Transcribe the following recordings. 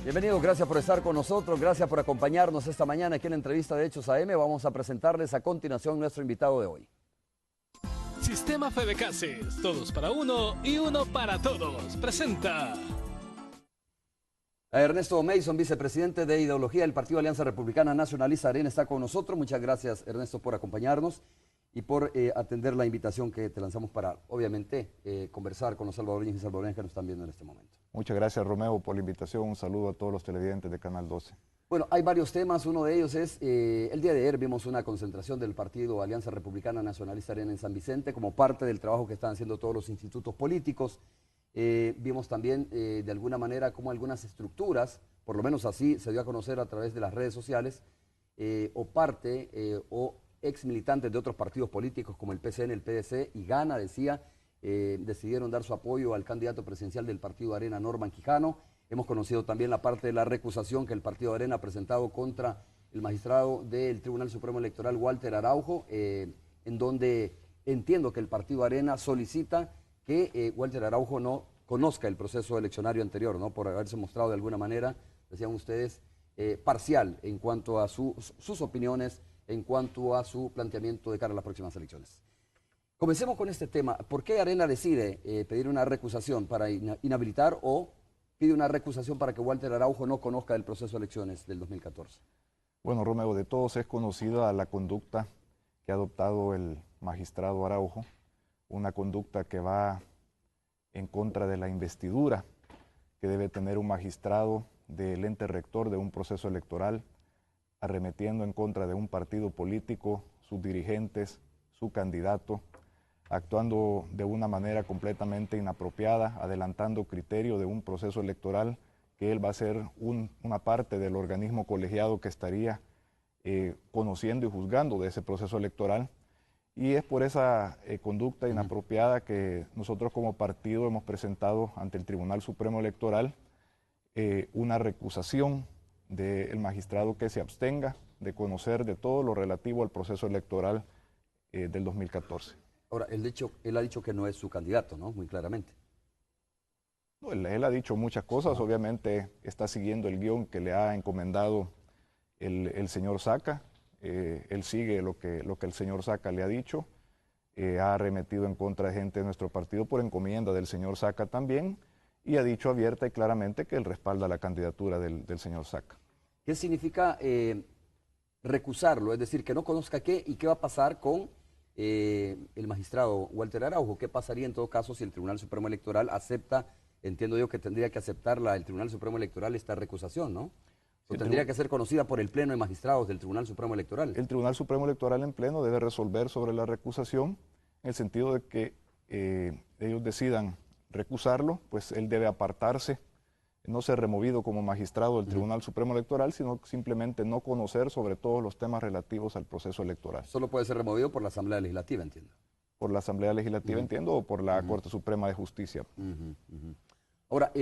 Bienvenidos, gracias por estar con nosotros, gracias por acompañarnos esta mañana aquí en la entrevista de Hechos AM. Vamos a presentarles a continuación nuestro invitado de hoy. Sistema Fedecases, todos para uno y uno para todos. Presenta A Ernesto Mason, vicepresidente de Ideología del Partido Alianza Republicana Nacionalista Arena, está con nosotros. Muchas gracias, Ernesto, por acompañarnos y por atender la invitación que te lanzamos para, obviamente, conversar con los salvadoreños y salvadoreñas que nos están viendo en este momento. Muchas gracias, Romeo, por la invitación. Un saludo a todos los televidentes de Canal 12. Bueno, hay varios temas. Uno de ellos es, el día de ayer vimos una concentración del Partido Alianza Republicana Nacionalista Arena en San Vicente como parte del trabajo que están haciendo todos los institutos políticos. Vimos también, de alguna manera, como algunas estructuras, por lo menos así se dio a conocer a través de las redes sociales, o ex militantes de otros partidos políticos como el PCN, el PDC y Gana, decidieron dar su apoyo al candidato presidencial del Partido Arena, Norman Quijano. Hemos conocido también la parte de la recusación que el Partido Arena ha presentado contra el magistrado del Tribunal Supremo Electoral, Walter Araujo, en donde entiendo que el Partido Arena solicita que Walter Araujo no conozca el proceso eleccionario anterior, ¿no? Por haberse mostrado de alguna manera, decían ustedes, parcial en cuanto a sus opiniones, en cuanto a su planteamiento de cara a las próximas elecciones. Comencemos con este tema. ¿Por qué Arena decide pedir una recusación para inhabilitar o pide una recusación para que Walter Araujo no conozca el proceso de elecciones del 2014? Bueno, Romeo, de todos es conocida la conducta que ha adoptado el magistrado Araujo, una conducta que va en contra de la investidura que debe tener un magistrado del ente rector de un proceso electoral, arremetiendo en contra de un partido político, sus dirigentes, su candidato, actuando de una manera completamente inapropiada, adelantando criterio de un proceso electoral que él va a ser una parte del organismo colegiado que estaría conociendo y juzgando de ese proceso electoral. Y es por esa conducta inapropiada que nosotros como partido hemos presentado ante el Tribunal Supremo Electoral una recusación del magistrado que se abstenga de conocer de todo lo relativo al proceso electoral del 2014. Ahora, él ha dicho que no es su candidato, ¿no? Muy claramente. No, él ha dicho muchas cosas, obviamente está siguiendo el guión que le ha encomendado el señor Saca. Él sigue lo que el señor Saca le ha dicho, ha arremetido en contra de gente de nuestro partido por encomienda del señor Saca también, y ha dicho abierta y claramente que él respalda la candidatura del señor Saca. ¿Qué significa recusarlo? Es decir, que no conozca qué y qué va a pasar con el magistrado Walter Araujo. ¿Qué pasaría en todo caso si el Tribunal Supremo Electoral acepta, entiendo yo que tendría que aceptar el Tribunal Supremo Electoral esta recusación, ¿no? ¿O tendría que ser conocida por el Pleno de Magistrados del Tribunal Supremo Electoral? El Tribunal Supremo Electoral en pleno debe resolver sobre la recusación en el sentido de que ellos decidan recusarlo, pues él debe apartarse, no ser removido como magistrado del Tribunal Supremo Electoral, sino simplemente no conocer sobre todos los temas relativos al proceso electoral. Solo puede ser removido por la Asamblea Legislativa, entiendo. Por la Asamblea Legislativa, entiendo, o por la Corte Suprema de Justicia. Ahora,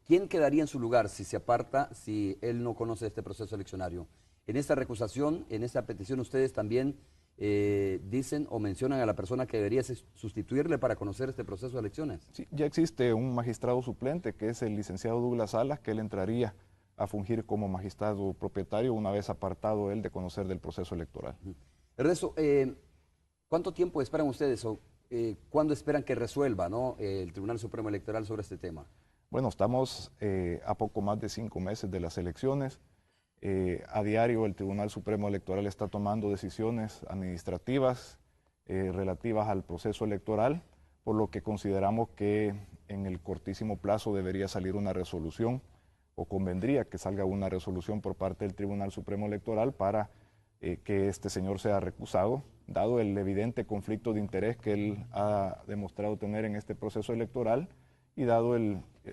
¿quién quedaría en su lugar si se aparta, si él no conoce este proceso eleccionario? En esta recusación, en esta petición, ustedes también dicen o mencionan a la persona que debería sustituirle para conocer este proceso de elecciones. Sí, ya existe un magistrado suplente que es el licenciado Douglas Salas, que él entraría a fungir como magistrado propietario una vez apartado él de conocer del proceso electoral. Ernesto, ¿cuánto tiempo esperan ustedes o cuándo esperan que resuelva, ¿no, el Tribunal Supremo Electoral sobre este tema? Bueno, estamos a poco más de 5 meses de las elecciones. A diario el Tribunal Supremo Electoral está tomando decisiones administrativas relativas al proceso electoral, por lo que consideramos que en el cortísimo plazo debería salir una resolución, o convendría que salga una resolución por parte del Tribunal Supremo Electoral para que este señor sea recusado, dado el evidente conflicto de interés que él ha demostrado tener en este proceso electoral y dado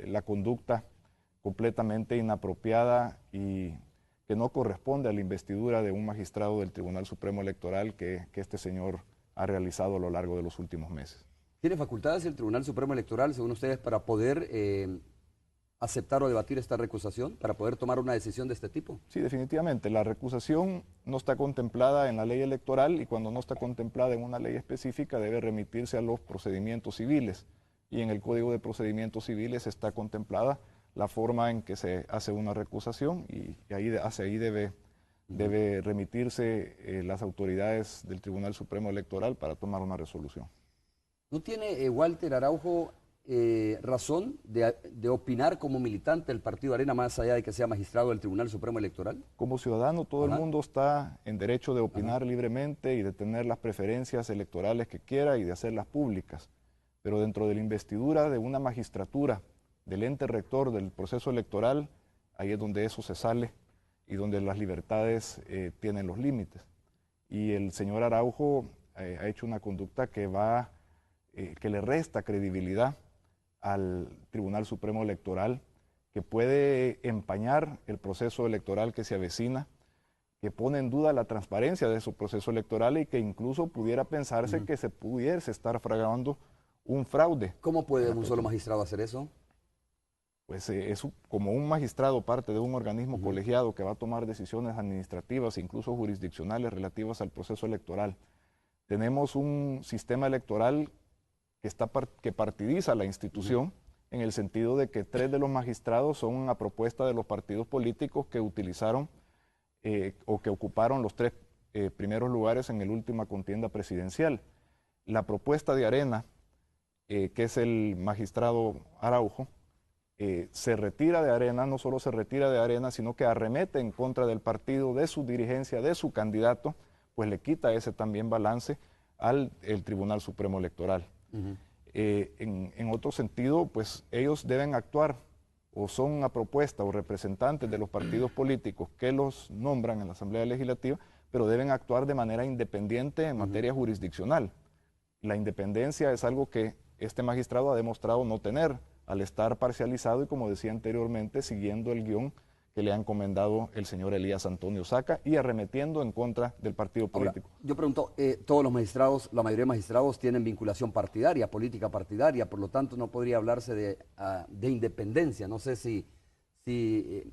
la conducta completamente inapropiada y que no corresponde a la investidura de un magistrado del Tribunal Supremo Electoral que este señor ha realizado a lo largo de los últimos meses. ¿Tiene facultades el Tribunal Supremo Electoral, según ustedes, para poder aceptar o debatir esta recusación, para poder tomar una decisión de este tipo? Sí, definitivamente. La recusación no está contemplada en la ley electoral y cuando no está contemplada en una ley específica debe remitirse a los procedimientos civiles. Y en el Código de Procedimientos Civiles está contemplada la forma en que se hace una recusación y hacia ahí debe remitirse las autoridades del Tribunal Supremo Electoral para tomar una resolución. ¿No tiene Walter Araujo razón de opinar como militante del Partido Arena más allá de que sea magistrado del Tribunal Supremo Electoral? Como ciudadano, todo el mundo está en derecho de opinar libremente y de tener las preferencias electorales que quiera y de hacerlas públicas. Pero dentro de la investidura de una magistratura, del ente rector del proceso electoral, ahí es donde eso se sale y donde las libertades tienen los límites. Y el señor Araujo ha hecho una conducta que le resta credibilidad al Tribunal Supremo Electoral, que puede empañar el proceso electoral que se avecina, que pone en duda la transparencia de su proceso electoral y que incluso pudiera pensarse que se pudiese estar fraguando un fraude. ¿Cómo puede un solo magistrado hacer eso? Pues como un magistrado parte de un organismo colegiado que va a tomar decisiones administrativas e incluso jurisdiccionales relativas al proceso electoral. Tenemos un sistema electoral que partidiza la institución en el sentido de que 3 de los magistrados son a propuesta de los partidos políticos que utilizaron o que ocuparon los 3 primeros lugares en la última contienda presidencial. La propuesta de Arena, que es el magistrado Araujo, se retira de Arena, no solo se retira de Arena, sino que arremete en contra del partido, de su dirigencia, de su candidato, pues le quita ese también balance al Tribunal Supremo Electoral. En otro sentido, pues ellos deben actuar o son a propuesta o representantes de los partidos políticos que los nombran en la Asamblea Legislativa, pero deben actuar de manera independiente en materia jurisdiccional. La independencia es algo que este magistrado ha demostrado no tener al estar parcializado y, como decía anteriormente, siguiendo el guión que le ha encomendado el señor Elías Antonio Saca y arremetiendo en contra del partido político. Ahora, yo pregunto, todos los magistrados, la mayoría de magistrados tienen vinculación partidaria, política partidaria, por lo tanto no podría hablarse de independencia. No sé si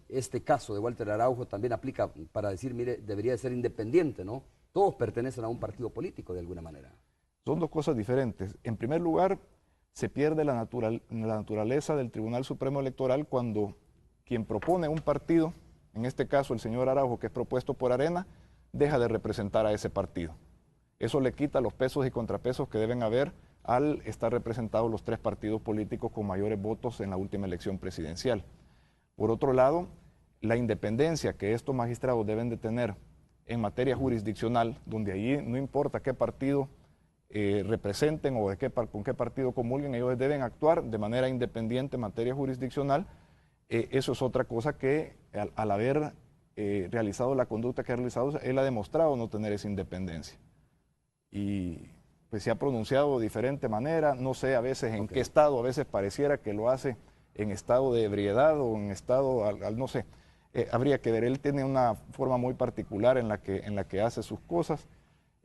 este caso de Walter Araujo también aplica para decir, mire, debería de ser independiente, ¿no? Todos pertenecen a un partido político de alguna manera. Son dos cosas diferentes. En primer lugar, se pierde la naturaleza del Tribunal Supremo Electoral cuando quien propone un partido, en este caso el señor Araujo, que es propuesto por Arena, deja de representar a ese partido. Eso le quita los pesos y contrapesos que deben haber al estar representados los 3 partidos políticos con mayores votos en la última elección presidencial. Por otro lado, la independencia que estos magistrados deben de tener en materia jurisdiccional, donde allí no importa qué partido representen o con qué partido comulguen, ellos deben actuar de manera independiente en materia jurisdiccional. Eso es otra cosa que al haber realizado la conducta que ha realizado, él ha demostrado no tener esa independencia. Y pues se ha pronunciado de diferente manera, no sé a veces en qué estado, a veces pareciera que lo hace en estado de ebriedad o en estado, no sé, habría que ver. Él tiene una forma muy particular en la que hace sus cosas.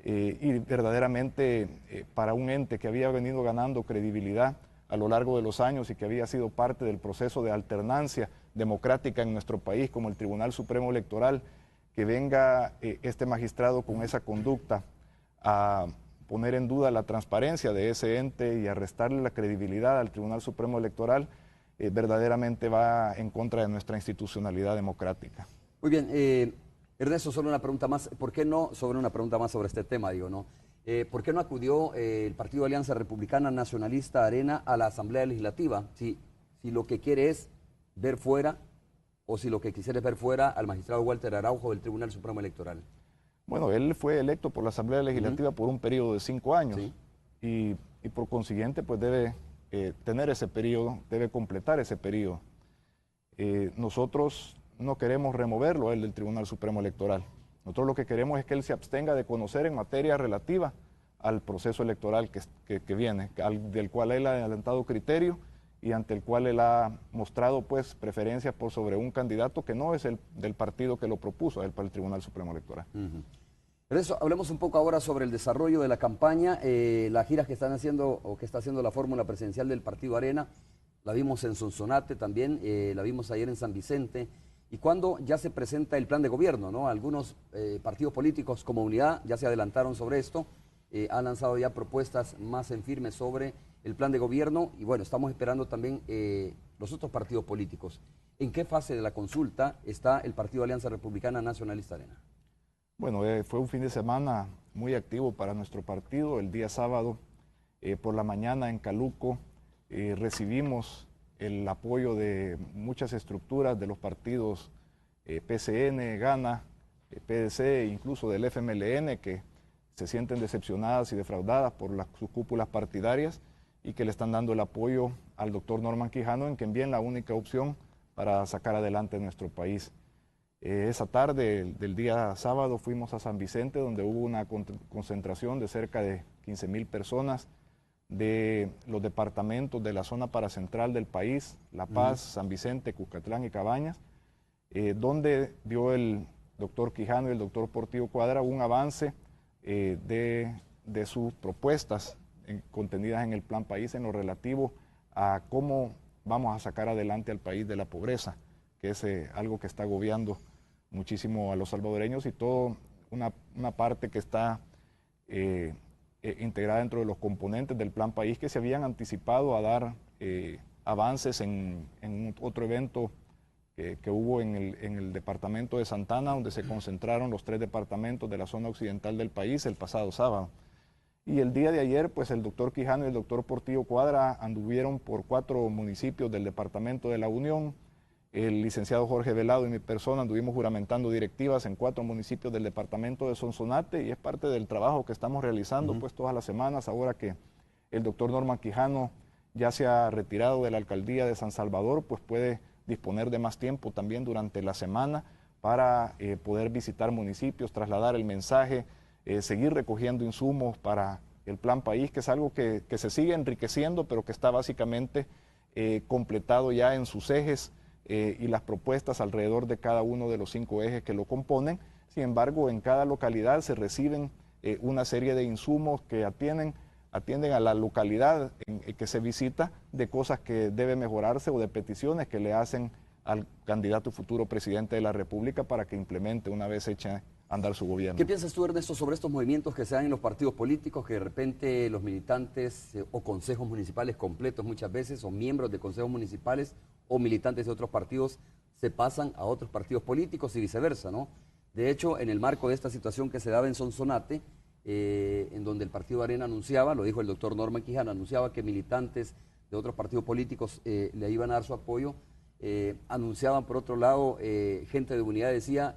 Y verdaderamente para un ente que había venido ganando credibilidad a lo largo de los años y que había sido parte del proceso de alternancia democrática en nuestro país, como el Tribunal Supremo Electoral, que venga este magistrado con esa conducta a poner en duda la transparencia de ese ente y a restarle la credibilidad al Tribunal Supremo Electoral, verdaderamente va en contra de nuestra institucionalidad democrática. Muy bien, Ernesto, solo una pregunta más, ¿por qué no, sobre este tema, digo, ¿no? ¿Por qué no acudió el Partido Alianza Republicana Nacionalista Arena a la Asamblea Legislativa? Si lo que quiere es ver fuera, o si lo que quisiera es ver fuera al magistrado Walter Araujo del Tribunal Supremo Electoral. Bueno, él fue electo por la Asamblea Legislativa por un periodo de 5 años, y por consiguiente pues debe tener ese periodo, debe completar ese periodo. Nosotros no queremos removerlo a él del Tribunal Supremo Electoral. Nosotros lo que queremos es que él se abstenga de conocer en materia relativa al proceso electoral que viene, del cual él ha adelantado criterio y ante el cual él ha mostrado pues preferencia por sobre un candidato que no es el del partido que lo propuso a él para el Tribunal Supremo Electoral. Por eso, hablemos un poco ahora sobre el desarrollo de la campaña, las giras que están haciendo o que está haciendo la fórmula presidencial del Partido Arena. La vimos en Sonsonate también, la vimos ayer en San Vicente. Y cuando ya se presenta el plan de gobierno, ¿no? Algunos partidos políticos como Unidad ya se adelantaron sobre esto, han lanzado ya propuestas más en firme sobre el plan de gobierno y bueno, estamos esperando también los otros partidos políticos. ¿En qué fase de la consulta está el Partido Alianza Republicana Nacionalista Arena? Bueno, fue un fin de semana muy activo para nuestro partido. El día sábado, por la mañana en Caluco, recibimos el apoyo de muchas estructuras de los partidos PCN, GANA, PDC e incluso del FMLN, que se sienten decepcionadas y defraudadas por sus cúpulas partidarias y que le están dando el apoyo al doctor Norman Quijano en que envíen la única opción para sacar adelante nuestro país. Esa tarde del día sábado fuimos a San Vicente, donde hubo una concentración de cerca de 15,000 personas de los departamentos de la zona paracentral del país, La Paz, San Vicente, Cuscatlán y Cabañas, donde dio el doctor Quijano y el doctor Portillo Cuadra un avance de sus propuestas contenidas en el Plan País en lo relativo a cómo vamos a sacar adelante al país de la pobreza, que es algo que está agobiando muchísimo a los salvadoreños y toda una parte que está integrada dentro de los componentes del Plan País que se habían anticipado a dar avances en otro evento que hubo en el departamento de Santana, donde se concentraron los 3 departamentos de la zona occidental del país el pasado sábado. Y el día de ayer, pues el doctor Quijano y el doctor Portillo Cuadra anduvieron por 4 municipios del departamento de La Unión. El licenciado Jorge Velado y mi persona anduvimos juramentando directivas en 4 municipios del departamento de Sonsonate y es parte del trabajo que estamos realizando pues todas las semanas, ahora que el doctor Norman Quijano ya se ha retirado de la alcaldía de San Salvador, pues puede disponer de más tiempo también durante la semana para poder visitar municipios, trasladar el mensaje, seguir recogiendo insumos para el Plan País, que es algo que se sigue enriqueciendo, pero que está básicamente completado ya en sus ejes y las propuestas alrededor de cada uno de los 5 ejes que lo componen. Sin embargo, en cada localidad se reciben una serie de insumos que atienden a la localidad que se visita de cosas que deben mejorarse o de peticiones que le hacen al candidato futuro presidente de la República para que implemente una vez hecha andar su gobierno. ¿Qué piensas tú, Ernesto, sobre estos movimientos que se dan en los partidos políticos, que de repente los militantes o consejos municipales completos muchas veces, o miembros de consejos municipales o militantes de otros partidos se pasan a otros partidos políticos y viceversa, ¿no? De hecho, en el marco de esta situación que se daba en Sonsonate, en donde el Partido Arena anunciaba, lo dijo el doctor Norman Quijano, anunciaba que militantes de otros partidos políticos le iban a dar su apoyo, anunciaban por otro lado, gente de Unidad decía,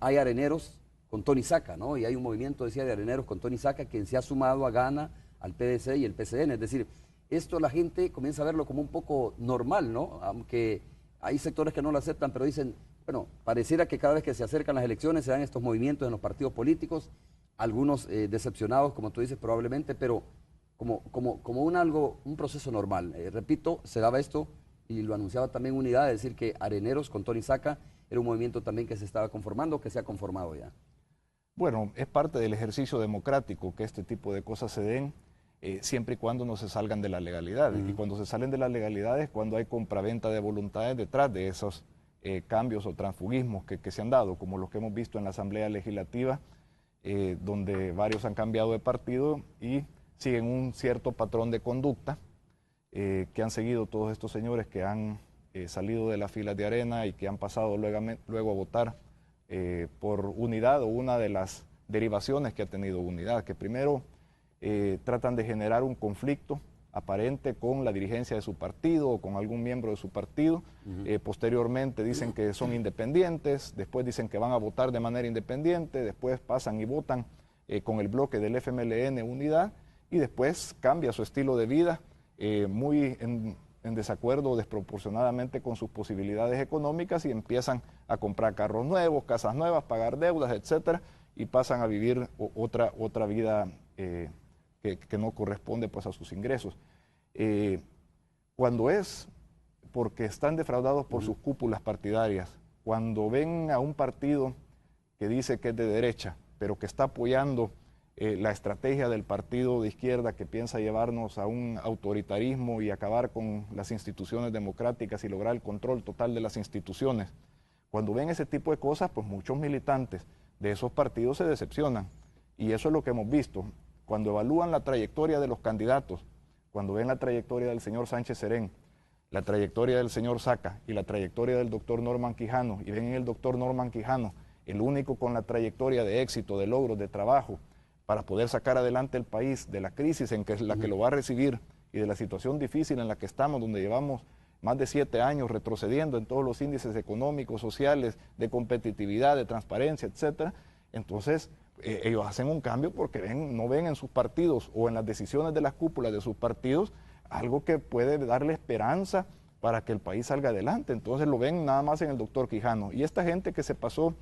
hay areneros con Tony Saca, ¿no? Y hay un movimiento, decía, de areneros con Tony Saca, quien se ha sumado a GANA, al PDC y el PCN, es decir, esto la gente comienza a verlo como un poco normal, ¿no? Aunque hay sectores que no lo aceptan, pero dicen, bueno, pareciera que cada vez que se acercan las elecciones se dan estos movimientos en los partidos políticos, algunos decepcionados, como tú dices, probablemente, pero como un proceso normal. Repito, se daba esto y lo anunciaba también Unidad, es decir, que Areneros con Tony Saca era un movimiento también que se estaba conformando, que se ha conformado ya. Bueno, es parte del ejercicio democrático que este tipo de cosas se den, siempre y cuando no se salgan de la legalidad. Y cuando se salen de la legalidad es cuando hay compraventa de voluntades detrás de esos cambios o transfugismos que se han dado, como los que hemos visto en la Asamblea Legislativa, donde varios han cambiado de partido y siguen un cierto patrón de conducta que han seguido todos estos señores que han salido de las filas de Arena y que han pasado luego a votar por Unidad, o una de las derivaciones que ha tenido Unidad, que primero tratan de generar un conflicto aparente con la dirigencia de su partido o con algún miembro de su partido, posteriormente dicen que son independientes, después dicen que van a votar de manera independiente, después pasan y votan con el bloque del FMLN Unidad y después cambia su estilo de vida muy en desacuerdo desproporcionadamente con sus posibilidades económicas y empiezan a comprar carros nuevos, casas nuevas, pagar deudas, etcétera, y pasan a vivir otra vida que no corresponde pues a sus ingresos. Cuando es porque están defraudados por sus cúpulas partidarias, cuando ven a un partido que dice que es de derecha, pero que está apoyando la estrategia del partido de izquierda que piensa llevarnos a un autoritarismo y acabar con las instituciones democráticas y lograr el control total de las instituciones, cuando ven ese tipo de cosas, pues muchos militantes de esos partidos se decepcionan. Y eso es lo que hemos visto. Cuando evalúan la trayectoria de los candidatos cuando ven la trayectoria del señor Sánchez Serén, la trayectoria del señor Saca y la trayectoria del doctor Norman Quijano, y ven en el doctor Norman Quijano el único con la trayectoria de éxito, de logros, de trabajo, para poder sacar adelante el país de la crisis en la que lo va a recibir y de la situación difícil en la que estamos, donde llevamos más de 7 años retrocediendo en todos los índices económicos, sociales, de competitividad, de transparencia, etcétera. Entonces, ellos hacen un cambio porque no ven en sus partidos o en las decisiones de las cúpulas de sus partidos algo que puede darle esperanza para que el país salga adelante. Entonces lo ven nada más en el doctor Quijano. Y esta gente que se pasó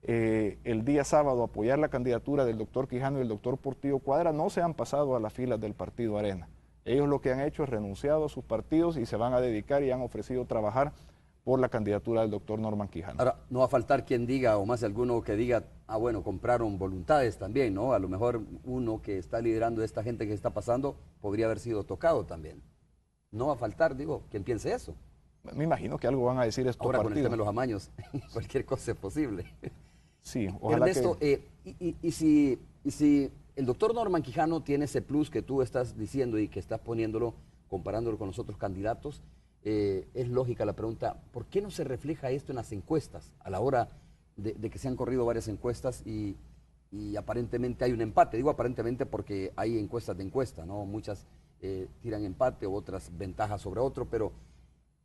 el día sábado a apoyar la candidatura del doctor Quijano y el doctor Portillo Cuadra no se han pasado a las filas del Partido Arena. Ellos lo que han hecho es renunciado a sus partidos y se van a dedicar y han ofrecido trabajar por la candidatura del doctor Norman Quijano. Ahora, no va a faltar quien diga, o más de alguno que diga, bueno, compraron voluntades también, ¿no? A lo mejor uno que está liderando esta gente que está pasando podría haber sido tocado también. No va a faltar, digo, quien piense eso. Me imagino que algo van a decir estos ahora partidos. Con el tema de los amaños, cualquier cosa es posible. Sí, ojalá. Ernesto, y si el doctor Norman Quijano tiene ese plus que tú estás diciendo y que estás poniéndolo, comparándolo con los otros candidatos, es lógica la pregunta, ¿por qué no se refleja esto en las encuestas? A la hora de que se han corrido varias encuestas y aparentemente hay un empate. Digo aparentemente porque hay encuestas de encuesta, ¿no? Muchas tiran empate o otras ventajas sobre otro, pero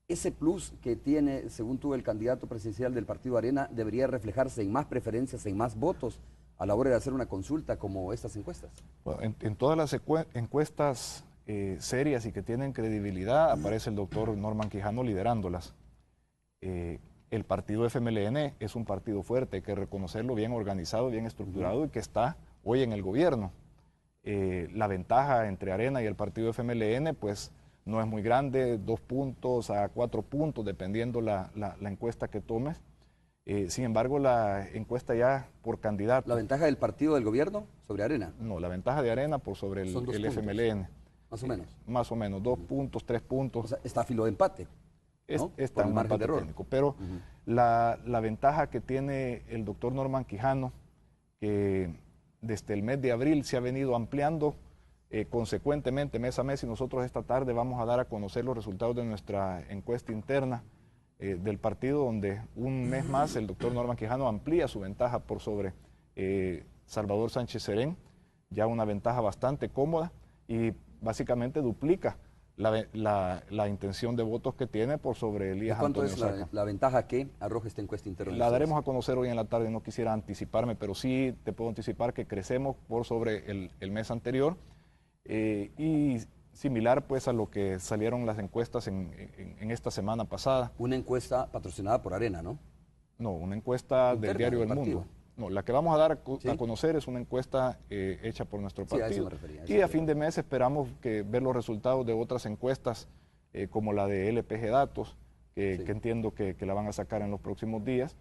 ese plus que tiene, según tú, el candidato presidencial del Partido Arena, debería reflejarse en más preferencias, en más votos a la hora de hacer una consulta como estas encuestas. Bueno, en todas las encuestas serias y que tienen credibilidad, aparece el doctor Norman Quijano liderándolas. El partido FMLN es un partido fuerte, hay que reconocerlo, bien organizado, bien estructurado y que está hoy en el gobierno. La ventaja entre Arena y el partido FMLN pues no es muy grande, 2 puntos a 4 puntos, dependiendo la encuesta que tomes. Sin embargo, la encuesta ya por candidato... ¿La ventaja del partido del gobierno sobre Arena? No, la ventaja de Arena por sobre el FMLN. Más o menos. Más o menos, 2 puntos, 3 puntos. O sea, está a filo de empate, ¿no? Está en un empate técnico, pero la ventaja que tiene el doctor Norman Quijano, que desde el mes de abril se ha venido ampliando consecuentemente mes a mes, y nosotros esta tarde vamos a dar a conocer los resultados de nuestra encuesta interna del partido, donde un mes más el doctor Norman Quijano amplía su ventaja por sobre Salvador Sánchez Serén, ya una ventaja bastante cómoda, y básicamente duplica la intención de votos que tiene por sobre Elías Antonio Saca. ¿Cuánto es la ventaja que arroja esta encuesta interna? La daremos a conocer hoy en la tarde, no quisiera anticiparme, pero sí te puedo anticipar que crecemos por sobre el mes anterior, y similar pues a lo que salieron las encuestas en esta semana pasada. Una encuesta patrocinada por Arena, ¿no? No, una encuesta del diario El Mundo. No, la que vamos a dar a conocer es una encuesta hecha por nuestro partido. Sí, a eso me refería. Y a fin de mes esperamos ver los resultados de otras encuestas, como la de LPG Datos, que entiendo que la van a sacar en los próximos días.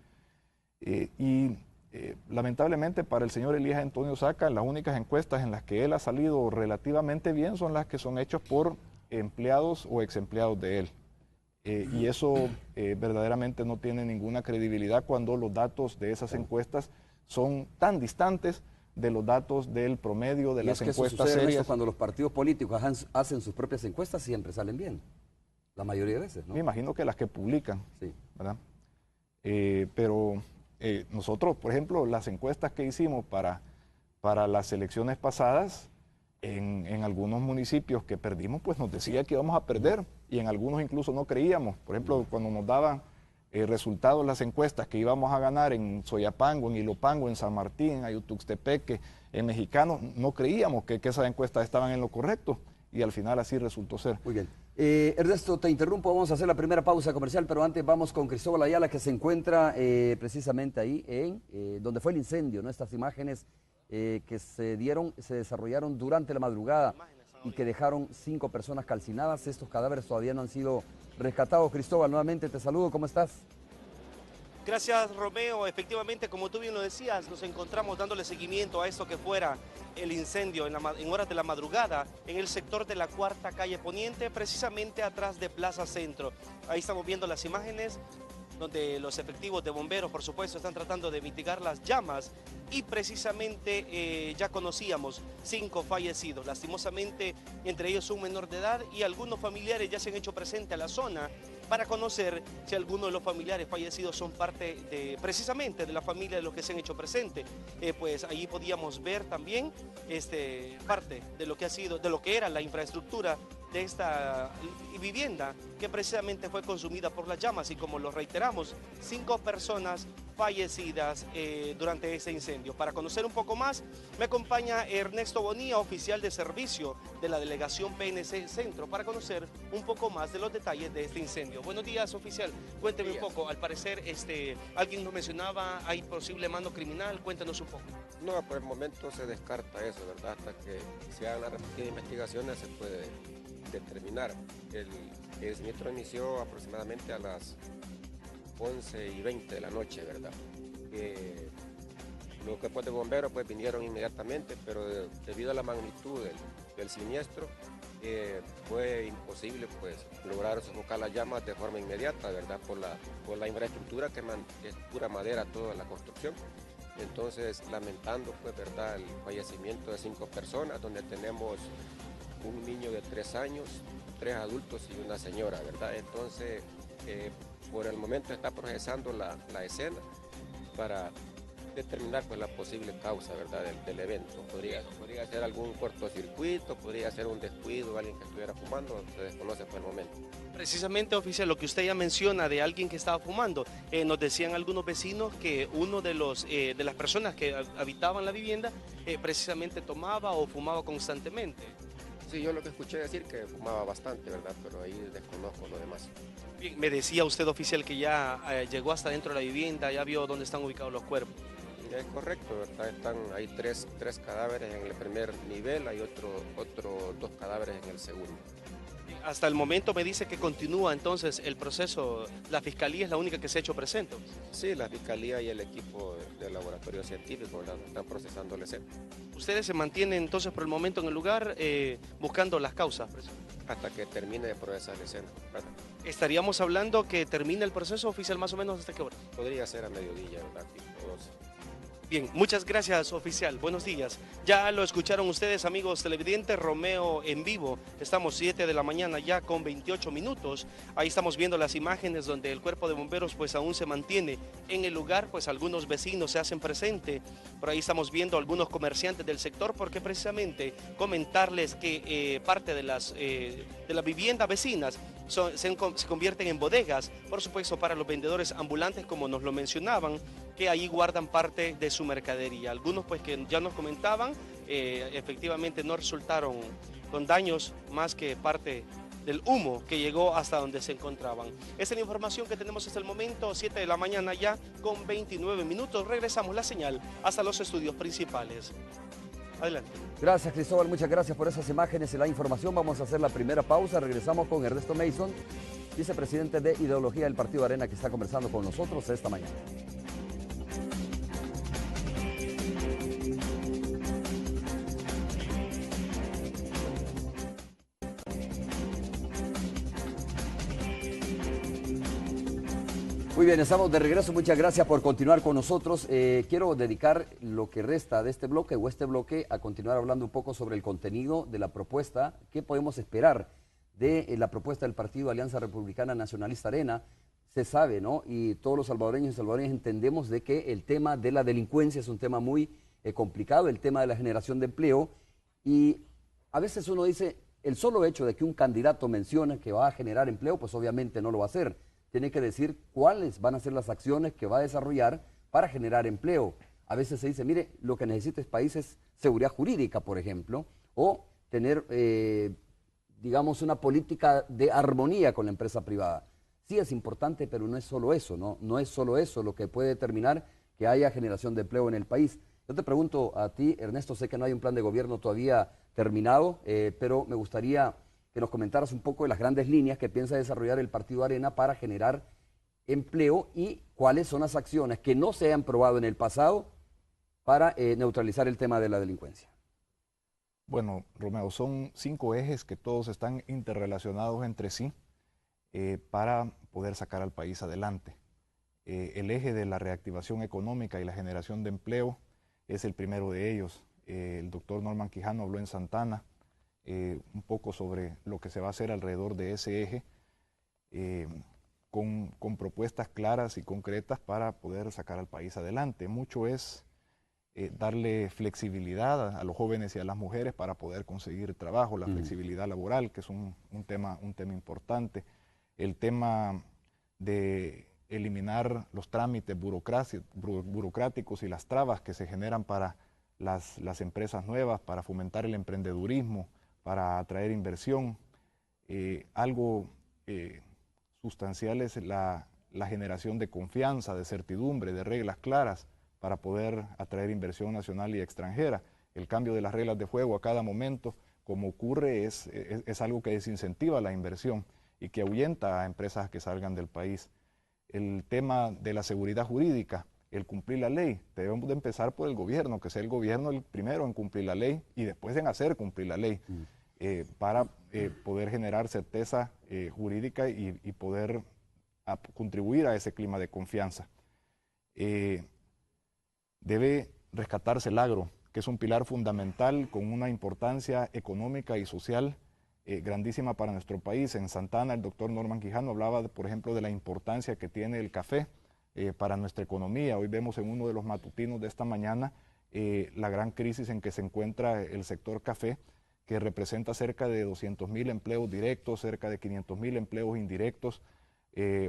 Lamentablemente para el señor Elías Antonio Saca, las únicas encuestas en las que él ha salido relativamente bien son las que son hechas por empleados o ex empleados de él. Y eso verdaderamente no tiene ninguna credibilidad cuando los datos de esas encuestas son tan distantes de los datos del promedio de las encuestas serias. Cuando los partidos políticos hacen sus propias encuestas siempre salen bien, la mayoría de veces, ¿no? Me imagino que las que publican, sí, ¿verdad? Pero nosotros, por ejemplo, las encuestas que hicimos para las elecciones pasadas, en algunos municipios que perdimos, pues nos decía que íbamos a perder, y en algunos incluso no creíamos. Por ejemplo, cuando nos daban resultados las encuestas que íbamos a ganar en Soyapango, en Ilopango, en San Martín, en Ayutuxtepeque, en Mexicano, no creíamos que esas encuestas estaban en lo correcto, y al final así resultó ser. Muy bien. Ernesto, te interrumpo, vamos a hacer la primera pausa comercial, pero antes vamos con Cristóbal Ayala, que se encuentra precisamente ahí, donde fue el incendio, ¿no? Estas imágenes que se desarrollaron durante la madrugada y que dejaron 5 personas calcinadas. Estos cadáveres todavía no han sido rescatados. Cristóbal, nuevamente te saludo, ¿cómo estás? Gracias, Romeo. Efectivamente, como tú bien lo decías, nos encontramos dándole seguimiento a esto que fuera el incendio en horas de la madrugada en el sector de la 4ª calle Poniente, precisamente atrás de Plaza Centro. Ahí estamos viendo las imágenes donde los efectivos de bomberos, por supuesto, están tratando de mitigar las llamas y precisamente ya conocíamos 5 fallecidos. Lastimosamente, entre ellos un menor de edad y algunos familiares ya se han hecho presente a la zona para conocer si algunos de los familiares fallecidos son parte precisamente de la familia de los que se han hecho presente. Pues allí podíamos ver también parte de lo que ha sido, de lo que era la infraestructura de esta vivienda que precisamente fue consumida por las llamas y, como lo reiteramos, 5 personas fallecidas durante ese incendio. Para conocer un poco más, me acompaña Ernesto Bonilla, oficial de servicio de la delegación PNC Centro, para conocer un poco más de los detalles de este incendio. Buenos días, oficial. Cuénteme un poco. Al parecer, alguien nos mencionaba, hay posible mano criminal. Cuéntanos un poco. No, por el momento se descarta eso, ¿verdad? Hasta que se hagan las repetidas investigaciones se puede determinar. El siniestro inició aproximadamente a las 11:20 de la noche, ¿verdad? Los cuerpos de bomberos pues vinieron inmediatamente, pero debido a la magnitud del siniestro fue imposible pues lograr sofocar las llamas de forma inmediata, ¿verdad? Por la infraestructura que es pura madera toda la construcción. Entonces, lamentando pues, ¿verdad?, el fallecimiento de 5 personas, donde tenemos un niño de 3 años, 3 adultos y una señora, ¿verdad? Entonces, por el momento está procesando la escena para determinar pues la posible causa, ¿verdad?, del evento. Podría ser algún cortocircuito, podría ser un descuido, alguien que estuviera fumando, se desconoce por el momento. Precisamente, oficial, lo que usted ya menciona de alguien que estaba fumando, nos decían algunos vecinos que uno de las personas que habitaban la vivienda precisamente tomaba o fumaba constantemente. Sí, yo lo que escuché decir que fumaba bastante, ¿verdad?, pero ahí desconozco lo demás. Bien, me decía usted, oficial, que ya llegó hasta dentro de la vivienda, ya vio dónde están ubicados los cuerpos. Es correcto, ¿verdad? Hay tres cadáveres en el primer nivel, hay otros 2 cadáveres en el segundo. Hasta el momento me dice que continúa entonces el proceso, la fiscalía es la única que se ha hecho presente. Sí, la fiscalía y el equipo del laboratorio científico, ¿verdad?, están procesando el escena. ¿Ustedes se mantienen entonces por el momento en el lugar buscando las causas? Hasta que termine de procesar la escena, ¿verdad? ¿Estaríamos hablando que termine el proceso, oficial, más o menos hasta qué hora? Podría ser a mediodía, ¿verdad?, tipo 12. Bien, muchas gracias, oficial. Buenos días. Ya lo escucharon ustedes, amigos televidentes, Romeo en vivo. Estamos 7 de la mañana ya con 28 minutos. Ahí estamos viendo las imágenes donde el cuerpo de bomberos pues aún se mantiene en el lugar, pues algunos vecinos se hacen presente. Por ahí estamos viendo algunos comerciantes del sector, porque precisamente comentarles que parte de las viviendas vecinas se convierten en bodegas, por supuesto para los vendedores ambulantes, como nos lo mencionaban, que ahí guardan parte de su mercadería. Algunos pues que ya nos comentaban, efectivamente no resultaron con daños más que parte del humo que llegó hasta donde se encontraban. Esa es la información que tenemos hasta el momento, 7 de la mañana ya con 29 minutos. Regresamos la señal hasta los estudios principales. Adelante. Gracias, Cristóbal, muchas gracias por esas imágenes y la información. Vamos a hacer la primera pausa, regresamos con Ernesto Mason, vicepresidente de Ideología del Partido Arena, que está conversando con nosotros esta mañana. Muy bien, estamos de regreso. Muchas gracias por continuar con nosotros. Quiero dedicar lo que resta de este bloque a continuar hablando un poco sobre el contenido de la propuesta. ¿Qué podemos esperar de la propuesta del Partido Alianza Republicana Nacionalista Arena? Se sabe, ¿no? Y todos los salvadoreños y salvadoreñas entendemos de que el tema de la delincuencia es un tema muy complicado, el tema de la generación de empleo. Y a veces uno dice, el solo hecho de que un candidato mencione que va a generar empleo, pues obviamente no lo va a hacer. Tiene que decir cuáles van a ser las acciones que va a desarrollar para generar empleo. A veces se dice, mire, lo que necesita el país es seguridad jurídica, por ejemplo, o tener, digamos, una política de armonía con la empresa privada. Sí es importante, pero no es solo eso, ¿no? No es solo eso lo que puede determinar que haya generación de empleo en el país. Yo te pregunto a ti, Ernesto, sé que no hay un plan de gobierno todavía terminado, pero me gustaría que nos comentaras un poco de las grandes líneas que piensa desarrollar el Partido Arena para generar empleo y cuáles son las acciones que no se han probado en el pasado para neutralizar el tema de la delincuencia. Bueno, Romeo, son 5 ejes que todos están interrelacionados entre sí para poder sacar al país adelante. El eje de la reactivación económica y la generación de empleo es el primero de ellos. El doctor Norman Quijano habló en Santana un poco sobre lo que se va a hacer alrededor de ese eje, con propuestas claras y concretas para poder sacar al país adelante. Mucho es darle flexibilidad a los jóvenes y a las mujeres para poder conseguir trabajo, la flexibilidad laboral, que es un tema importante. El tema de eliminar los trámites burocráticos y las trabas que se generan para las empresas nuevas, para fomentar el emprendedurismo, para atraer inversión. Algo sustancial es la generación de confianza, de certidumbre, de reglas claras para poder atraer inversión nacional y extranjera. El cambio de las reglas de juego a cada momento, como ocurre, es algo que desincentiva la inversión y que ahuyenta a empresas que salgan del país. El tema de la seguridad jurídica, el cumplir la ley, debemos de empezar por el gobierno, que sea el gobierno el primero en cumplir la ley y después en hacer cumplir la ley, para poder generar certeza jurídica y poder contribuir a ese clima de confianza. Debe rescatarse el agro, que es un pilar fundamental con una importancia económica y social grandísima para nuestro país. En Santana, el doctor Norman Quijano hablaba, por ejemplo, de la importancia que tiene el café para nuestra economía. Hoy vemos en uno de los matutinos de esta mañana la gran crisis en que se encuentra el sector café, que representa cerca de 200.000 empleos directos, cerca de 500.000 empleos indirectos,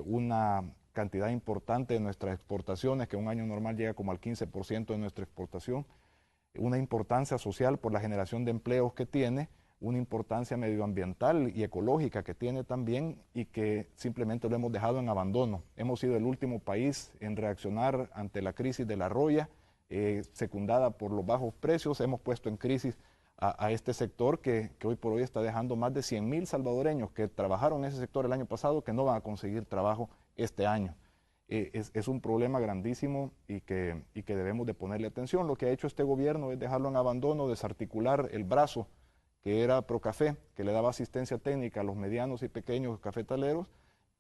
una cantidad importante de nuestras exportaciones, que un año normal llega como al 15% de nuestra exportación, una importancia social por la generación de empleos que tiene, una importancia medioambiental y ecológica que tiene también, y que simplemente lo hemos dejado en abandono. Hemos sido el último país en reaccionar ante la crisis de la roya, secundada por los bajos precios. Hemos puesto en crisis a este sector que hoy por hoy está dejando más de 100.000 salvadoreños que trabajaron en ese sector el año pasado, que no van a conseguir trabajo este año. Es un problema grandísimo y que debemos de ponerle atención. Lo que ha hecho este gobierno es dejarlo en abandono, desarticular el brazo que era Procafé, que le daba asistencia técnica a los medianos y pequeños cafetaleros,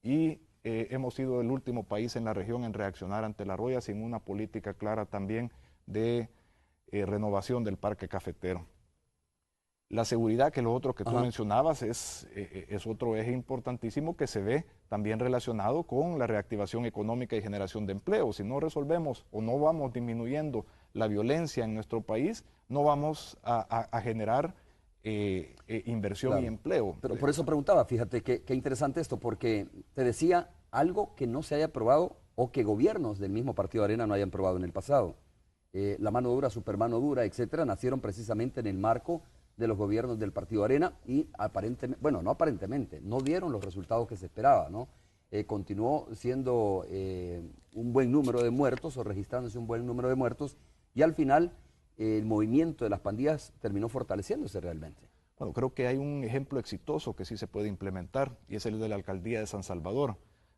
y hemos sido el último país en la región en reaccionar ante la roya, sin una política clara también de renovación del parque cafetero. La seguridad, que lo otro que tú mencionabas, es otro eje importantísimo que se ve también relacionado con la reactivación económica y generación de empleo. Si no resolvemos o no vamos disminuyendo la violencia en nuestro país, no vamos a generar inversión y empleo. Pero por eso preguntaba, fíjate qué interesante esto, porque te decía algo que no se haya probado o que gobiernos del mismo Partido Arena no hayan probado en el pasado. La mano dura, supermano dura, etcétera, nacieron precisamente en el marco de los gobiernos del Partido Arena y aparentemente, bueno, no aparentemente, no dieron los resultados que se esperaba, ¿no? Continuó siendo un buen número de muertos o registrándose un buen número de muertos, y al final el movimiento de las pandillas terminó fortaleciéndose realmente. Bueno, creo que hay un ejemplo exitoso que sí se puede implementar, y es el de la alcaldía de San Salvador,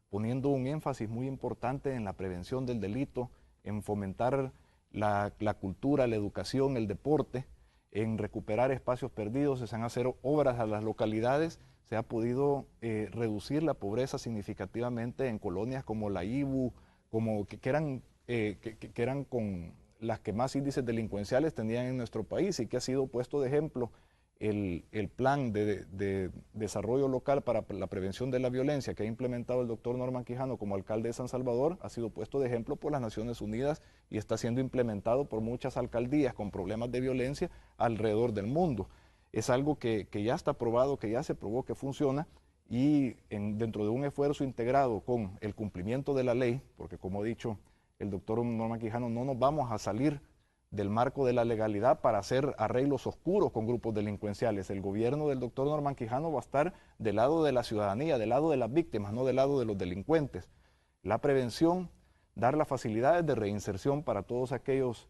poniendo un énfasis muy importante en la prevención del delito, en fomentar la cultura, la educación, el deporte, en recuperar espacios perdidos, se han hacer obras a las localidades, se ha podido reducir la pobreza significativamente en colonias como la Ibu, como que eran con las que más índices delincuenciales tenían en nuestro país, y que ha sido puesto de ejemplo el plan de desarrollo local para la prevención de la violencia que ha implementado el doctor Norman Quijano como alcalde de San Salvador. Ha sido puesto de ejemplo por las Naciones Unidas y está siendo implementado por muchas alcaldías con problemas de violencia alrededor del mundo. Es algo que ya está probado, que ya se probó que funciona, y dentro de un esfuerzo integrado con el cumplimiento de la ley, porque como ha dicho el doctor Norman Quijano, no nos vamos a salir del marco de la legalidad para hacer arreglos oscuros con grupos delincuenciales. El gobierno del doctor Norman Quijano va a estar del lado de la ciudadanía, del lado de las víctimas, no del lado de los delincuentes. La prevención, dar las facilidades de reinserción para todos aquellos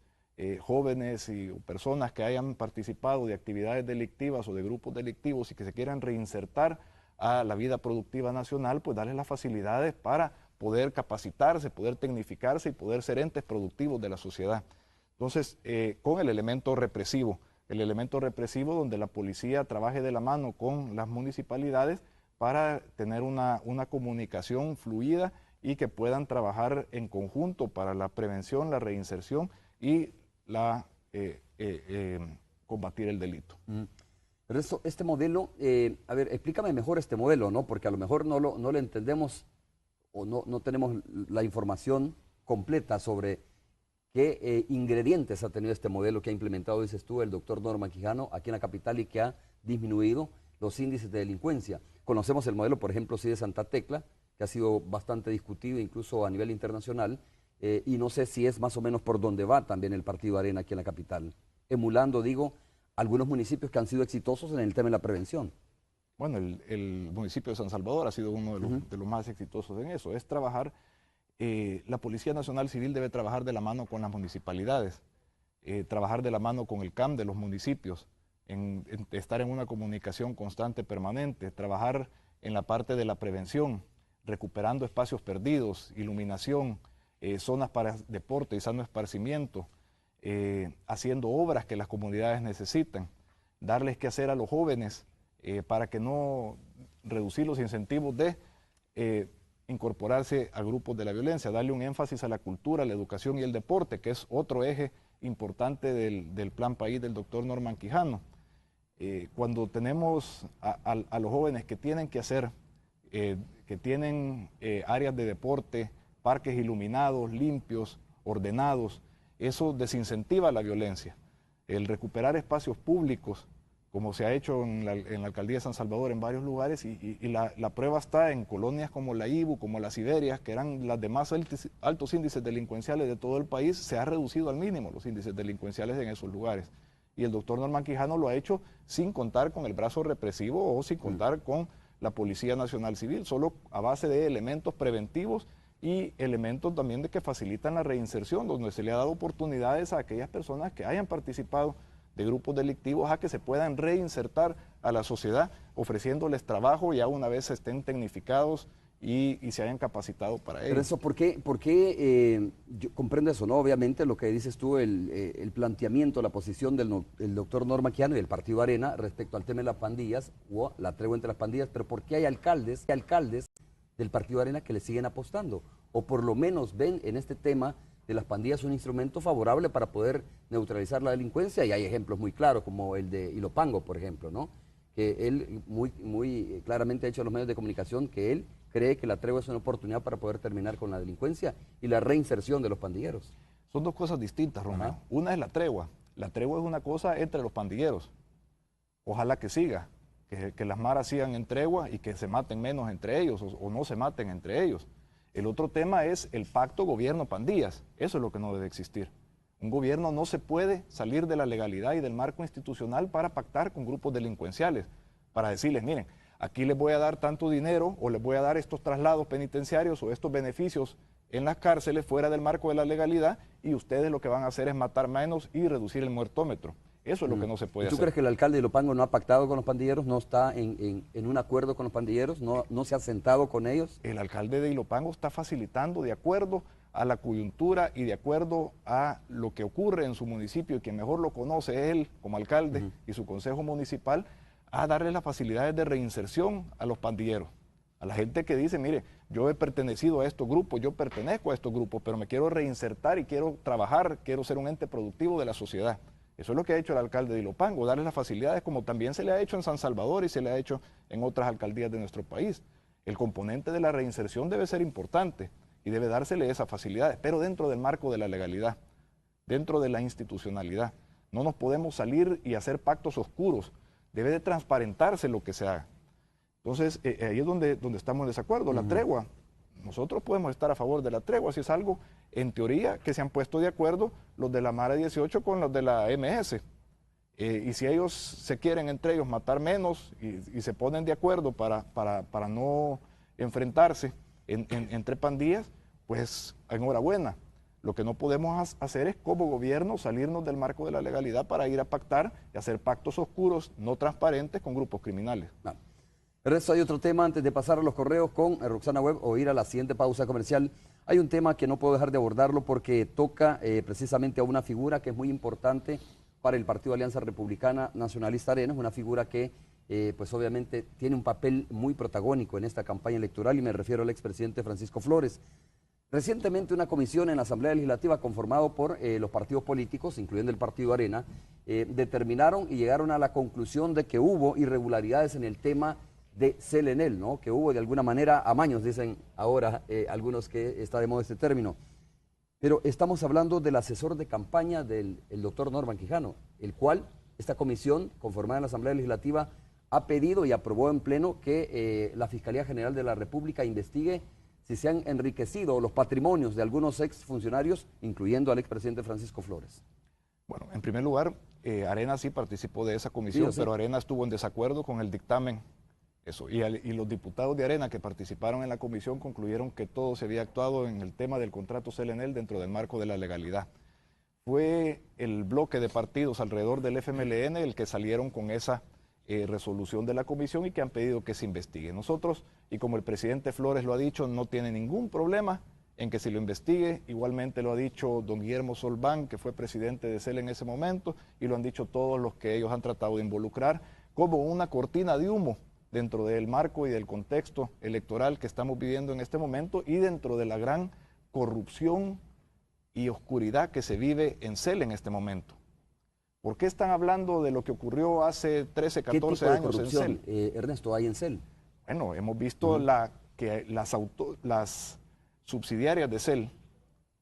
jóvenes y personas que hayan participado de actividades delictivas o de grupos delictivos y que se quieran reinsertar a la vida productiva nacional, pues darles las facilidades para poder capacitarse, poder tecnificarse y poder ser entes productivos de la sociedad. Entonces, con el elemento represivo donde la policía trabaje de la mano con las municipalidades para tener una comunicación fluida y que puedan trabajar en conjunto para la prevención, la reinserción y combatir el delito. Pero este modelo, a ver, explícame mejor este modelo, ¿no? Porque a lo mejor no lo entendemos o no tenemos la información completa sobre qué ingredientes ha tenido este modelo que ha implementado, dices tú, el doctor Norman Quijano aquí en la capital y que ha disminuido los índices de delincuencia. Conocemos el modelo, por ejemplo, sí de Santa Tecla, que ha sido bastante discutido incluso a nivel internacional, y no sé si es más o menos por donde va también el Partido Arena aquí en la capital, emulando, digo, algunos municipios que han sido exitosos en el tema de la prevención. Bueno, el municipio de San Salvador ha sido uno de los más exitosos en eso, es trabajar. La Policía Nacional Civil debe trabajar de la mano con las municipalidades, trabajar de la mano con el CAM de los municipios, estar en una comunicación constante, permanente, trabajar en la parte de la prevención, recuperando espacios perdidos, iluminación, zonas para deporte y sano esparcimiento, haciendo obras que las comunidades necesitan, darles que hacer a los jóvenes para que no reducir los incentivos de incorporarse a grupos de la violencia, darle un énfasis a la cultura, la educación y el deporte, que es otro eje importante del Plan País del doctor Norman Quijano. Cuando tenemos a los jóvenes que tienen que hacer, que tienen áreas de deporte, parques iluminados, limpios, ordenados, eso desincentiva la violencia. El recuperar espacios públicos, como se ha hecho en la alcaldía de San Salvador en varios lugares, y la prueba está en colonias como la Ibu, como las Iberias, que eran las de más altos índices delincuenciales de todo el país, se ha reducido al mínimo los índices delincuenciales en esos lugares. Y el doctor Norman Quijano lo ha hecho sin contar con el brazo represivo o sin contar con la Policía Nacional Civil, solo a base de elementos preventivos y elementos también de que facilitan la reinserción, donde se le ha dado oportunidades a aquellas personas que hayan participado de grupos delictivos a que se puedan reinsertar a la sociedad, ofreciéndoles trabajo ya una vez estén tecnificados y se hayan capacitado para ello. Pero eso, ¿por qué yo comprendo eso, ¿no? Obviamente lo que dices tú, el planteamiento, la posición del doctor Norman Quijano y del Partido Arena respecto al tema de las pandillas o la tregua entre las pandillas, pero ¿por qué hay alcaldes del Partido Arena que le siguen apostando? O por lo menos ven en este tema de las pandillas un instrumento favorable para poder neutralizar la delincuencia, y hay ejemplos muy claros como el de Ilopango, por ejemplo, ¿no? Que él muy claramente ha dicho a los medios de comunicación que él cree que la tregua es una oportunidad para poder terminar con la delincuencia y la reinserción de los pandilleros. Son dos cosas distintas, Romeo. Una es la tregua. La tregua es una cosa entre los pandilleros. Ojalá que siga, que las maras sigan en tregua y que se maten menos entre ellos o no se maten entre ellos. El otro tema es el pacto gobierno-pandillas. Eso es lo que no debe existir. Un gobierno no se puede salir de la legalidad y del marco institucional para pactar con grupos delincuenciales, para decirles, miren, aquí les voy a dar tanto dinero o les voy a dar estos traslados penitenciarios o estos beneficios en las cárceles fuera del marco de la legalidad y ustedes lo que van a hacer es matar menos y reducir el muertómetro. Eso es lo que no se puede hacer. ¿Tú crees que el alcalde de Ilopango no ha pactado con los pandilleros, no está en un acuerdo con los pandilleros, no se ha sentado con ellos? El alcalde de Ilopango está facilitando de acuerdo a la coyuntura y de acuerdo a lo que ocurre en su municipio, y quien mejor lo conoce es él como alcalde y su consejo municipal, a darle las facilidades de reinserción a los pandilleros. A la gente que dice, mire, yo he pertenecido a estos grupos, yo pertenezco a estos grupos, pero me quiero reinsertar y quiero trabajar, quiero ser un ente productivo de la sociedad. Eso es lo que ha hecho el alcalde de Ilopango, darles las facilidades como también se le ha hecho en San Salvador y se le ha hecho en otras alcaldías de nuestro país. El componente de la reinserción debe ser importante y debe dársele esas facilidades, pero dentro del marco de la legalidad, dentro de la institucionalidad. No nos podemos salir y hacer pactos oscuros, debe de transparentarse lo que se haga. Entonces, ahí es donde estamos en desacuerdo. La tregua, nosotros podemos estar a favor de la tregua, si es algo, en teoría, que se han puesto de acuerdo los de la Mara 18 con los de la MS. Y si ellos se quieren entre ellos matar menos y se ponen de acuerdo para no enfrentarse entre pandillas, pues enhorabuena. Lo que no podemos hacer es como gobierno salirnos del marco de la legalidad para ir a pactar y hacer pactos oscuros, no transparentes, con grupos criminales. No. Pero eso hay otro tema antes de pasar a los correos con Roxana Webb o ir a la siguiente pausa comercial. Hay un tema que no puedo dejar de abordarlo porque toca precisamente a una figura que es muy importante para el Partido Alianza Republicana Nacionalista Arena. Es una figura que pues obviamente tiene un papel muy protagónico en esta campaña electoral, y me refiero al expresidente Francisco Flores. Recientemente una comisión en la Asamblea Legislativa conformado por los partidos políticos, incluyendo el Partido Arena, determinaron y llegaron a la conclusión de que hubo irregularidades en el tema de Selenel, ¿no? Que hubo de alguna manera amaños, dicen ahora algunos que está de moda este término. Pero estamos hablando del asesor de campaña del doctor Norman Quijano, el cual esta comisión conformada en la Asamblea Legislativa ha pedido y aprobó en pleno que la Fiscalía General de la República investigue si se han enriquecido los patrimonios de algunos exfuncionarios, incluyendo al expresidente Francisco Flores. Bueno, en primer lugar, Arena sí participó de esa comisión, Sí. pero Arena estuvo en desacuerdo con el dictamen. Eso, y los diputados de Arena que participaron en la comisión concluyeron que todo se había actuado en el tema del contrato Selenel dentro del marco de la legalidad. Fue el bloque de partidos alrededor del FMLN el que salieron con esa resolución de la comisión y que han pedido que se investigue. Nosotros, y como el presidente Flores lo ha dicho, no tiene ningún problema en que se lo investigue. Igualmente lo ha dicho don Guillermo Solván, que fue presidente de CEL en ese momento, y lo han dicho todos los que ellos han tratado de involucrar como una cortina de humo dentro del marco y del contexto electoral que estamos viviendo en este momento y dentro de la gran corrupción y oscuridad que se vive en CEL en este momento. ¿Por qué están hablando de lo que ocurrió hace 13, 14 años en CEL? Ernesto, hay en CEL. Bueno, hemos visto que las subsidiarias de CEL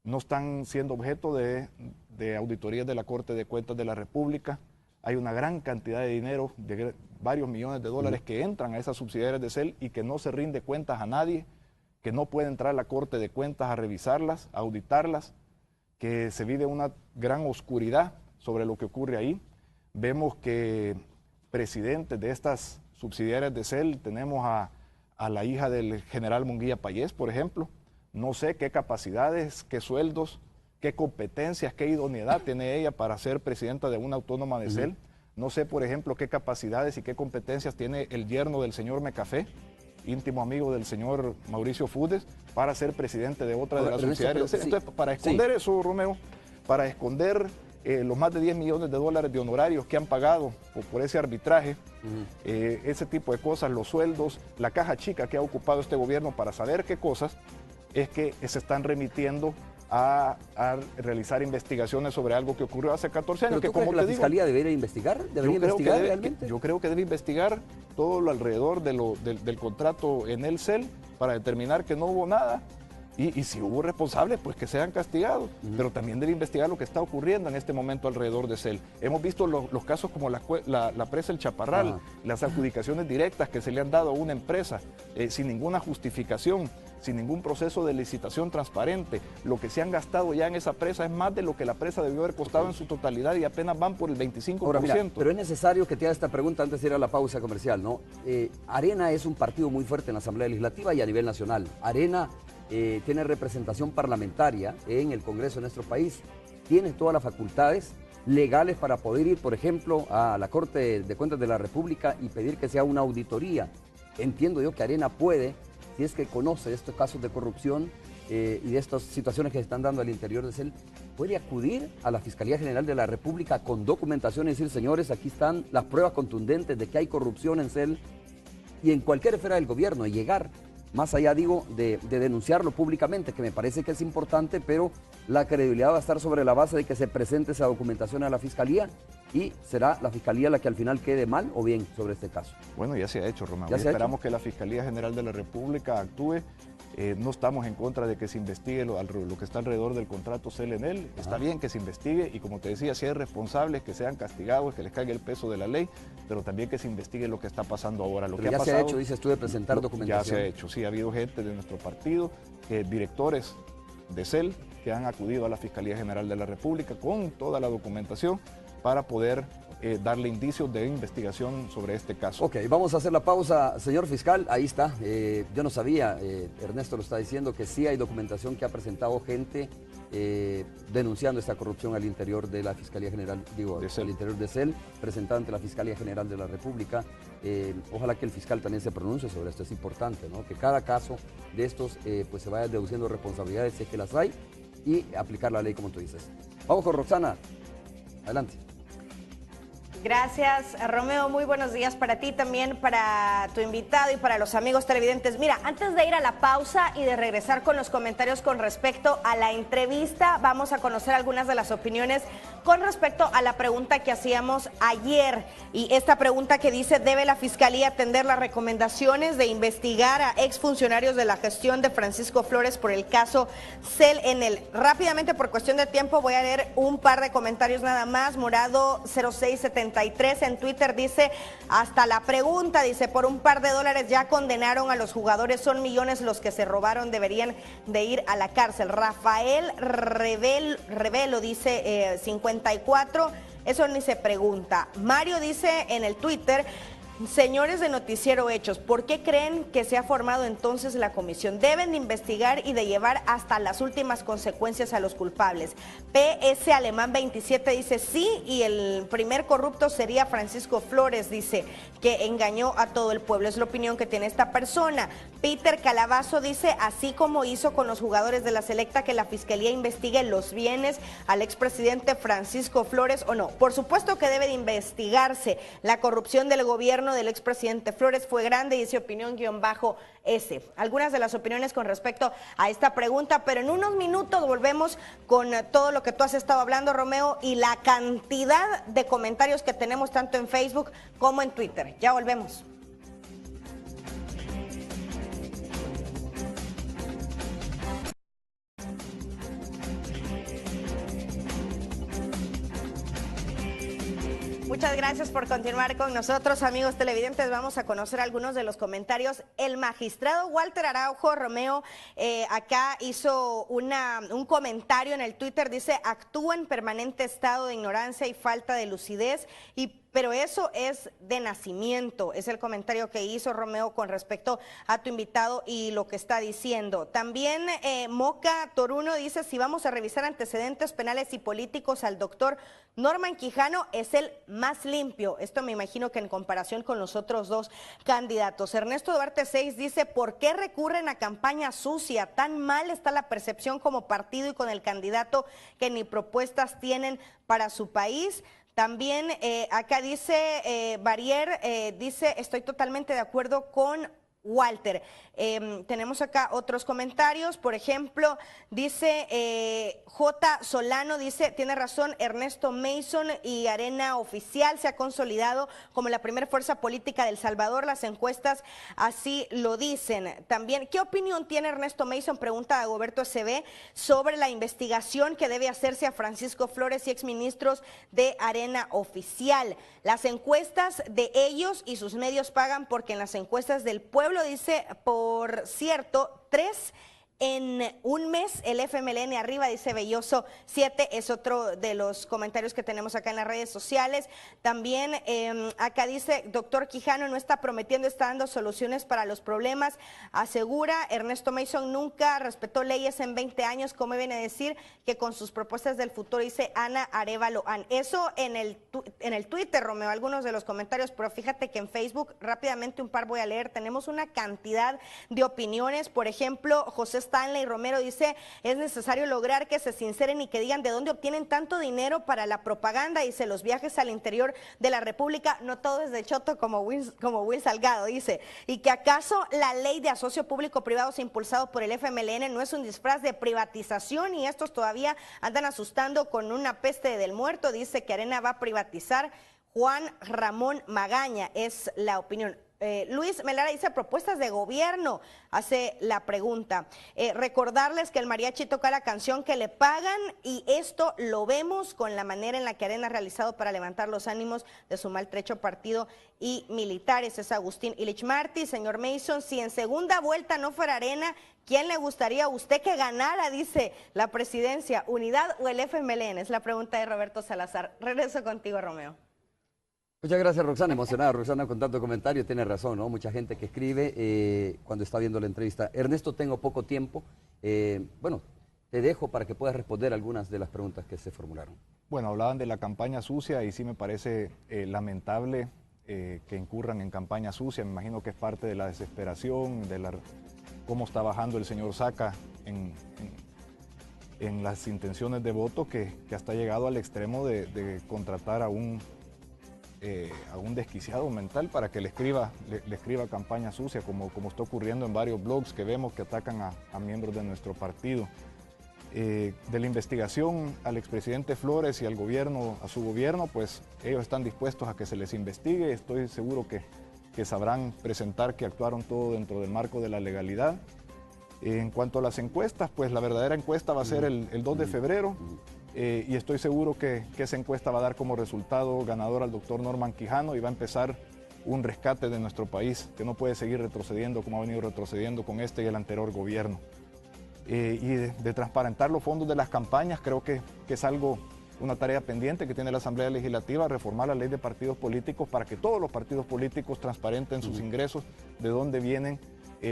no están siendo objeto de auditorías de la Corte de Cuentas de la República. Hay una gran cantidad de dinero, de varios millones de dólares que entran a esas subsidiarias de CEL y que no se rinde cuentas a nadie, que no puede entrar la Corte de Cuentas a revisarlas, a auditarlas, que se vive una gran oscuridad sobre lo que ocurre ahí. Vemos que presidentes de estas subsidiarias de CEL, tenemos a la hija del general Munguía Payés, por ejemplo. No sé qué capacidades, qué sueldos, qué competencias, qué idoneidad tiene ella para ser presidenta de una autónoma de CEL. No sé, por ejemplo, qué capacidades y qué competencias tiene el yerno del señor Mecafé, íntimo amigo del señor Mauricio Fudes, para ser presidente de otra de las subsidiarias. Entonces, para esconder eso, Romeo, para esconder los más de 10 millones de dólares de honorarios que han pagado por ese arbitraje, ese tipo de cosas, los sueldos, la caja chica que ha ocupado este gobierno para saber qué cosas, es que se están remitiendo a realizar investigaciones sobre algo que ocurrió hace 14 años. ¿Pero tú crees que la Fiscalía debería investigar? ¿Debería investigar realmente? Yo creo que debe investigar todo lo alrededor del contrato en el CEL para determinar que no hubo nada. Y si hubo responsables, pues que sean castigados. Pero también debe investigar lo que está ocurriendo en este momento alrededor de CEL. Hemos visto los casos como la presa El Chaparral, las adjudicaciones directas que se le han dado a una empresa sin ninguna justificación, sin ningún proceso de licitación transparente. Lo que se han gastado ya en esa presa es más de lo que la presa debió haber costado en su totalidad y apenas van por el 25%. Ahora, mira, pero es necesario que te haga esta pregunta antes de ir a la pausa comercial, ¿no? Arena es un partido muy fuerte en la Asamblea Legislativa y a nivel nacional. Arena tiene representación parlamentaria en el Congreso de nuestro país, tiene todas las facultades legales para poder ir, por ejemplo, a la Corte de Cuentas de la República y pedir que sea una auditoría. Entiendo yo que Arena puede, si es que conoce de estos casos de corrupción y de estas situaciones que se están dando al interior de CEL, puede acudir a la Fiscalía General de la República con documentación y decir, señores, aquí están las pruebas contundentes de que hay corrupción en CEL y en cualquier esfera del gobierno, y llegar más allá, digo, de denunciarlo públicamente, que me parece que es importante, pero la credibilidad va a estar sobre la base de que se presente esa documentación a la Fiscalía y será la Fiscalía la que al final quede mal o bien sobre este caso. Bueno, ya se ha hecho, Román. Esperamos que la Fiscalía General de la República actúe. No estamos en contra de que se investigue lo que está alrededor del contrato Selenel. Está bien que se investigue y, como te decía, si hay responsables que sean castigados, que les caiga el peso de la ley, pero también que se investigue lo que está pasando ahora. Lo pero que ya ha pasado, se ha hecho, dices tú, de presentar documentación. Ya se ha hecho, sí, ha habido gente de nuestro partido, directores de CEL, que han acudido a la Fiscalía General de la República con toda la documentación para poder darle indicios de investigación sobre este caso. Ok, vamos a hacer la pausa, señor fiscal, ahí está. Yo no sabía, Ernesto lo está diciendo, que sí hay documentación que ha presentado gente denunciando esta corrupción al interior de la Fiscalía General, digo, al interior de CEL, presentada ante la Fiscalía General de la República. Ojalá que el fiscal también se pronuncie sobre esto, es importante, ¿no? Que cada caso de estos pues se vaya deduciendo responsabilidades, si es que las hay, y aplicar la ley como tú dices. Vamos con Roxana, adelante. Gracias, Romeo. Muy buenos días para ti, también para tu invitado y para los amigos televidentes. Mira, antes de ir a la pausa y de regresar con los comentarios con respecto a la entrevista, vamos a conocer algunas de las opiniones con respecto a la pregunta que hacíamos ayer. Y esta pregunta que dice, ¿debe la Fiscalía atender las recomendaciones de investigar a exfuncionarios de la gestión de Francisco Flores por el caso CEL? Rápidamente, por cuestión de tiempo, voy a leer un par de comentarios nada más. Morado 0673 en Twitter dice, hasta la pregunta, dice, por un par de dólares ya condenaron a los jugadores, son millones los que se robaron, deberían de ir a la cárcel. Rafael Revelo dice 54, eso ni se pregunta. Mario dice en el Twitter, señores de Noticiero Hechos, ¿por qué creen que se ha formado entonces la comisión? Deben de investigar y de llevar hasta las últimas consecuencias a los culpables. PS Alemán 27 dice sí, y el primer corrupto sería Francisco Flores, dice, que engañó a todo el pueblo. Es la opinión que tiene esta persona. Peter Calabazo dice, así como hizo con los jugadores de la Selecta, que la Fiscalía investigue los bienes al expresidente Francisco Flores o no. Por supuesto que debe de investigarse. La corrupción del gobierno del expresidente Flores fue grande, dice opinión_S. Algunas de las opiniones con respecto a esta pregunta, pero en unos minutos volvemos con todo lo que tú has estado hablando, Romeo, y la cantidad de comentarios que tenemos tanto en Facebook como en Twitter. Ya volvemos. Muchas gracias por continuar con nosotros, amigos televidentes. Vamos a conocer algunos de los comentarios. El magistrado Walter Araujo, Romeo, acá hizo un comentario en el Twitter, dice, actúa en permanente estado de ignorancia y falta de lucidez, pero eso es de nacimiento. Es el comentario que hizo Romeo con respecto a tu invitado y lo que está diciendo. También Moca Toruno dice, si vamos a revisar antecedentes penales y políticos, al doctor Norman Quijano es el más limpio. Esto me imagino que en comparación con los otros dos candidatos. Ernesto Duarte 6 dice, ¿por qué recurren a campaña sucia? Tan mal está la percepción como partido y con el candidato que ni propuestas tienen para su país. También acá dice Barrier, dice, estoy totalmente de acuerdo con Walter. Tenemos acá otros comentarios, por ejemplo, dice J. Solano, dice, tiene razón, Ernesto Mason y Arena Oficial se ha consolidado como la primera fuerza política de El Salvador, las encuestas así lo dicen. También, ¿qué opinión tiene Ernesto Mason? Pregunta a Dagoberto SB sobre la investigación que debe hacerse a Francisco Flores y exministros de Arena Oficial. Las encuestas de ellos y sus medios pagan, porque en las encuestas del pueblo, dice, por cierto, 3 en un mes, el FMLN arriba, dice Belloso 7, es otro de los comentarios que tenemos acá en las redes sociales. También acá dice, doctor Quijano no está prometiendo, está dando soluciones para los problemas, asegura. Ernesto Mason nunca respetó leyes en 20 años, como viene a decir que con sus propuestas del futuro, dice Ana Arevalo. Eso en el Twitter, Romeo, algunos de los comentarios, pero fíjate que en Facebook, rápidamente un par voy a leer, tenemos una cantidad de opiniones. Por ejemplo, José Stanley Romero dice, es necesario lograr que se sinceren y que digan de dónde obtienen tanto dinero para la propaganda, dice, los viajes al interior de la República, no todo es de choto como Will Salgado, dice, y que acaso la ley de asocio público-privados impulsado por el FMLN no es un disfraz de privatización y estos todavía andan asustando con una peste del muerto, dice que Arena va a privatizar. Juan Ramón Magaña es la opinión. Luis Melara dice, propuestas de gobierno, hace la pregunta. Recordarles que el mariachi toca la canción que le pagan, y esto lo vemos con la manera en la que Arena ha realizado para levantar los ánimos de su maltrecho partido y militares. Es Agustín Illich Martí. Señor Mason, si en segunda vuelta no fuera Arena, ¿quién le gustaría a usted que ganara, dice, la presidencia, Unidad o el FMLN? Es la pregunta de Roberto Salazar. Regreso contigo, Romeo. Muchas gracias, Roxana. Emocionada, Roxana, con tanto comentario. Tiene razón, ¿no? Mucha gente que escribe cuando está viendo la entrevista. Ernesto, tengo poco tiempo. Bueno, te dejo para que puedas responder algunas de las preguntas que se formularon. Bueno, hablaban de la campaña sucia y sí me parece lamentable que incurran en campaña sucia. Me imagino que es parte de la desesperación, de cómo está bajando el señor Saca en las intenciones de voto, que hasta ha llegado al extremo de contratar a un a un desquiciado mental para que le escriba campaña sucia, como está ocurriendo en varios blogs que vemos que atacan a miembros de nuestro partido. De la investigación al expresidente Flores y al gobierno, a su gobierno, pues ellos están dispuestos a que se les investigue. Estoy seguro que sabrán presentar que actuaron todo dentro del marco de la legalidad. En cuanto a las encuestas, pues la verdadera encuesta va a ser el 2 de febrero y estoy seguro que esa encuesta va a dar como resultado ganador al doctor Norman Quijano y va a empezar un rescate de nuestro país, que no puede seguir retrocediendo como ha venido retrocediendo con este y el anterior gobierno. Y de transparentar los fondos de las campañas, creo que es una tarea pendiente que tiene la Asamblea Legislativa, reformar la ley de partidos políticos para que todos los partidos políticos transparenten sus ingresos, de dónde vienen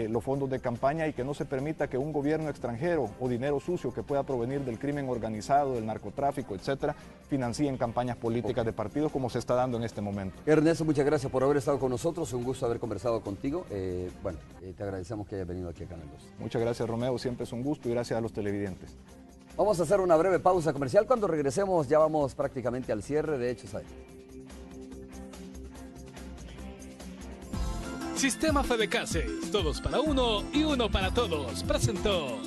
los fondos de campaña y que no se permita que un gobierno extranjero o dinero sucio que pueda provenir del crimen organizado, del narcotráfico, etcétera, financien campañas políticas de partidos como se está dando en este momento. Ernesto, muchas gracias por haber estado con nosotros, un gusto haber conversado contigo. Te agradecemos que hayas venido aquí a Canal 2. Muchas gracias, Romeo, siempre es un gusto y gracias a los televidentes. Vamos a hacer una breve pausa comercial. Cuando regresemos ya vamos prácticamente al cierre de Hechos ahí. Sistema Fedecases, todos para uno y uno para todos, presentó